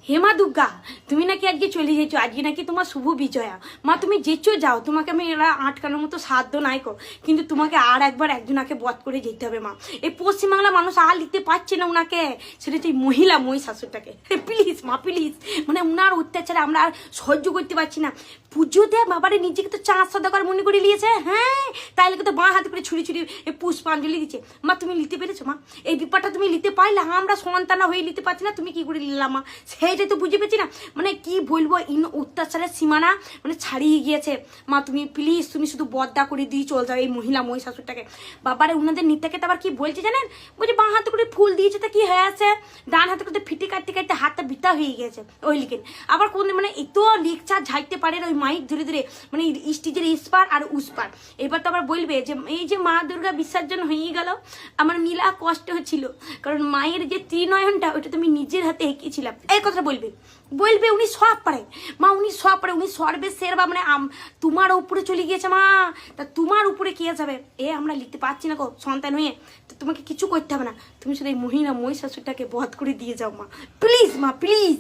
হেমা দুর্গা তুমি নাকি আজকে চলে যেছো, আজকে নাকি তোমার শুভ বিজয়া। মা তুমি যেচো যাও, তোমাকে আমি এরা আটকানোর মতো সাধ্য নাই কো, কিন্তু তোমাকে আর একবার একজনাকে বধ করে যেতে হবে মা। এই পশ্চিমবাংলা মানুষ আর লিখতে পারছে না উনাকে, সেটা হচ্ছে মহিলা মহিষাসুরটাকে। প্লিজ মা প্লিজ, মানে উনার অত্যাচারে আমরা আর সহ্য করতে পারছি না। পুজোতে বাবারে নিজেকে তো চাঁদ সদাগর মনে করে নিয়েছে, হ্যাঁ তাই লেগে তো বাঁ হাতে করে ছুরি ছুরি পুষ্পাঞ্জলি দিচ্ছে। মা তুমি নিতে পেরেছো মা? এই বিপদটা তুমি নিতে পারলে, আমরা সন্তানা হয়ে নিতে পারছি না, তুমি কি করে নিলাম মা? সেইটাই তো বুঝে পেয়েছি না, মানে কি বলবো, অত্যাচারের সীমানা মানে ছাড়িয়ে গিয়েছে। মা তুমি প্লিজ, তুমি শুধু বদদা করে দিয়ে চল যাও এই মহিলা মহিষাসুরটাকে। বাবারে উনাদের নিতাকে তো আবার কি বলছে জানেন, বলছে বাঁ হাতে করে ফুল দিয়েছে তা কি হয়ে আছে, ডান হাতে করে ফিটে কাটতে কাটতে হাতটা বিতা হয়ে গেছে ওই লিখেন। আবার কোন মানে এত লেকচার ঝাইতে পারে ওই মাইক ধরে ধরে, মানে স্টেজের ইস্পার আর উস্পার। এবার তো আবার বলবে যে এই যে মা দুর্গা বিসর্জন হয়ে গেল, আমার মিলা কষ্ট হচ্ছিল, কারণ মায়ের যে ত্রিনয়নটা ওটা তুমি নিজের হাতে এঁকেছিলাম, এই কথা বলবে। বলবে উনি সব পারে মা, উনি সব পারে, উনি সর্বেশের বা মানে তোমার উপরে চলে গিয়েছে মা, তা তোমার উপরে কে যাবে? আমরা লিখতে পারছি না গো সন্তান হয়ে, তো তোমাকে কিছু করতে হবে না, তুমি শুধু এই মহিলা মহিষাসুরটাকে বধ করে দিয়ে যাও মা, প্লিজ মা প্লিজ।